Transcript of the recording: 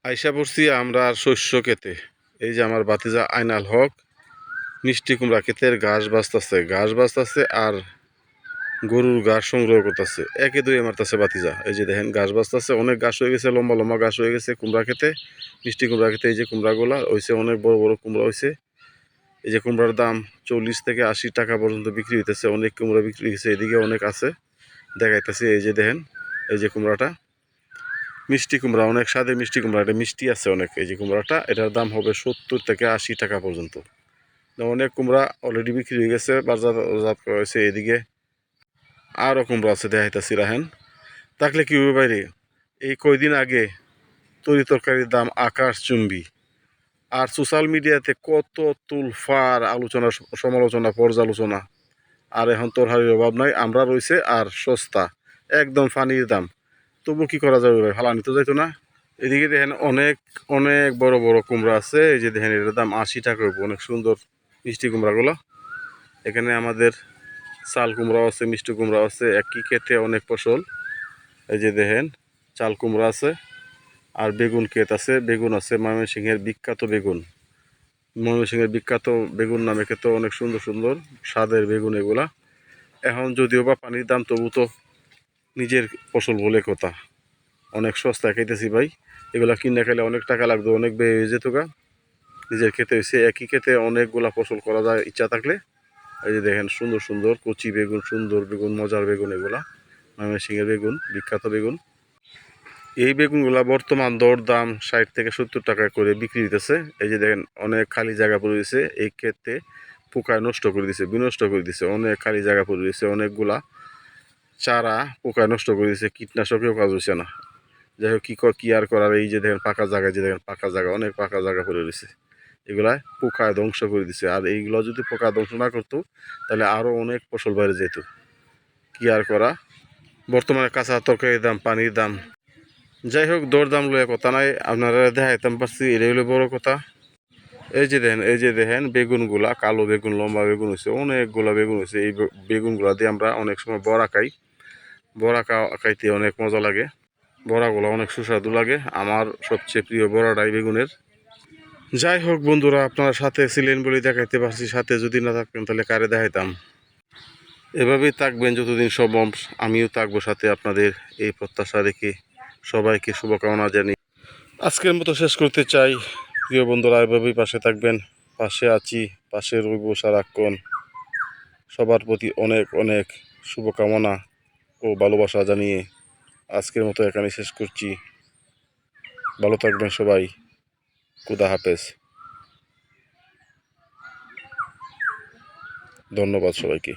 আইসা পড়ছি আমরা শস্য খেতে। এই যে আমার ভাতিজা আইনাল হক মিষ্টি কুমড়া ক্ষেতের ঘাস বাঁচতাছে আর গরুর ঘাস সংগ্রহ করতেছে। একে দুই মারতাছে ভাতিজা। এই যে দেখেন ঘাস বাঁচতাছে, অনেক ঘাস হয়ে গেছে, লম্বা লম্বা ঘাস হয়ে গেছে কুমড়া খেতে, মিষ্টি কুমড়া খেতে। এই যে কুমড়াগুলা হয়েছে, অনেক বড় বড় কুমড়া হয়েছে। এই যে কুমড়ার দাম 40 থেকে 80 টাকা পর্যন্ত বিক্রি হইতেছে। অনেক কুমড়া বিক্রি হয়েছে, এদিকে অনেক আছে দেখাইতেছে। এই যে দেখেন, এই যে কুমড়াটা মিষ্টি কুমড়া, অনেক স্বাদে মিষ্টি কুমড়া, এটা মিষ্টি আছে অনেক। এই যে কুমড়াটা, এটার দাম হবে 70 থেকে 80 টাকা পর্যন্ত। অনেক কুমড়া অলরেডি বিক্রি হয়ে গেছে, বাজারজাত করা হয়েছে। এদিকে আরও কুমড়া আছে দেখাইতেছি, রাহেন থাকলে কি হবে বাইরে। এই কয়দিন আগে তরি তরকারির দাম আকাশচুম্বী, আর সোশ্যাল মিডিয়াতে কত তুলফার আলোচনা, সমালোচনা, পর্যালোচনা। আর এখন তরহারির অভাব নাই, আমরা রয়েছে আর সস্তা, একদম ফানির দাম। তবু কি করা যাবে ভাই, ফালানি তো যাইতো না। এদিকে দেখেন অনেক অনেক বড় বড় কুমড়া আছে। এই যে দেখেন, এটার দাম 80 টাকা হইব। অনেক সুন্দর মিষ্টি কুমড়াগুলো। এখানে আমাদের চাল কুমড়াও আছে, মিষ্টি কুমড়াও আছে, একই ক্ষেতে অনেক ফসল। এই যে দেখেন চাল কুমড়া আছে, আর বেগুন ক্ষেত আছে, বেগুন আছে, ময়মনসিংহের বিখ্যাত বেগুন। ময়মনসিংহের বিখ্যাত বেগুন নামে খেতে অনেক সুন্দর সুন্দর স্বাদের বেগুন এগুলা। এখন যদিও বা পানির দাম, তবু তো নিজের ফসল বলে কথা, অনেক সস্তা খাইতেছি ভাই। এগুলা কিনে খাইলে অনেক টাকা লাগতো, অনেক ব্যয় হয়ে যেত গা। নিজের খেতে হয়েছে, একই খেতে অনেকগুলা ফসল করা যায় ইচ্ছা থাকলে। এই যে দেখেন সুন্দর সুন্দর কচি বেগুন, সুন্দর বেগুন, মজার বেগুন এগুলা, ময়মনসিংহের বেগুন, বিখ্যাত বেগুন। এই বেগুনগুলা বর্তমান দরদাম 60 থেকে 70 টাকা করে বিক্রি হইতেছে। এই যে দেখেন অনেক খালি জায়গা পড়ে রয়েছে, এই ক্ষেত্রে পোকায় নষ্ট করে দিছে, বিনষ্ট করে দিছে। অনেক খালি জায়গা পড়ে রয়েছে, অনেকগুলা চারা পোকায় নষ্ট করে দিছে, কীটনাশকেও কাজ হচ্ছে না। যাই হোক, কি আর করার। এই যে দেখেন ফাঁকা জায়গা, যে দেখেন ফাঁকা জায়গা, অনেক ফাঁকা জায়গা পড়ে রয়েছে, এগুলা পোকায় ধ্বংস করে দিছে। আর এইগুলো যদি পোকা ধ্বংস না করতো, তাহলে আরও অনেক ফসল বাইরে যেত। কি আর করা, বর্তমানে কাঁচা তরকারির দাম, পানির দাম। যাই হোক, দরদাম লয়ে কথা নাই, আপনারা দেখাইতাম পারছি, এটাই হলো বড় কথা। এই যে দেখেন, এই যে দেখেন বেগুনগুলা, কালো বেগুন, লম্বা বেগুন হয়েছে, অনেকগুলা বেগুন হয়েছে। এই বেগুনগুলা দিয়ে আমরা অনেক সময় বড়া খাই। বড়া খাইতে অনেক মজা লাগে, বড়াগুলো অনেক সুস্বাদু লাগে। আমার সবচেয়ে প্রিয় বড়াটাই বেগুনের। যাই হোক বন্ধুরা, আপনারা সাথে ছিলেন বলে দেখাইতে পারছি, সাথে যদি না থাকতেন তাহলে কারে দেখাইতাম। এভাবেই থাকবেন যতদিন সম্ভব, আমিও থাকবো সাথে আপনাদের, এই প্রত্যাশা রেখে সবাইকে শুভকামনা জানি আজকের মতো শেষ করতে চাই। প্রিয় বন্ধুরা, এভাবেই পাশে থাকবেন। পাশে আছি, পাশে রইব সারাক্ষণ। সবার প্রতি অনেক অনেক শুভকামনা ও ভালোবাসা জানিয়ে আজকের মতো এখানে শেষ করছি। ভালো থাকবেন সবাই। খুদা হাফেজ। ধন্যবাদ সবাইকে।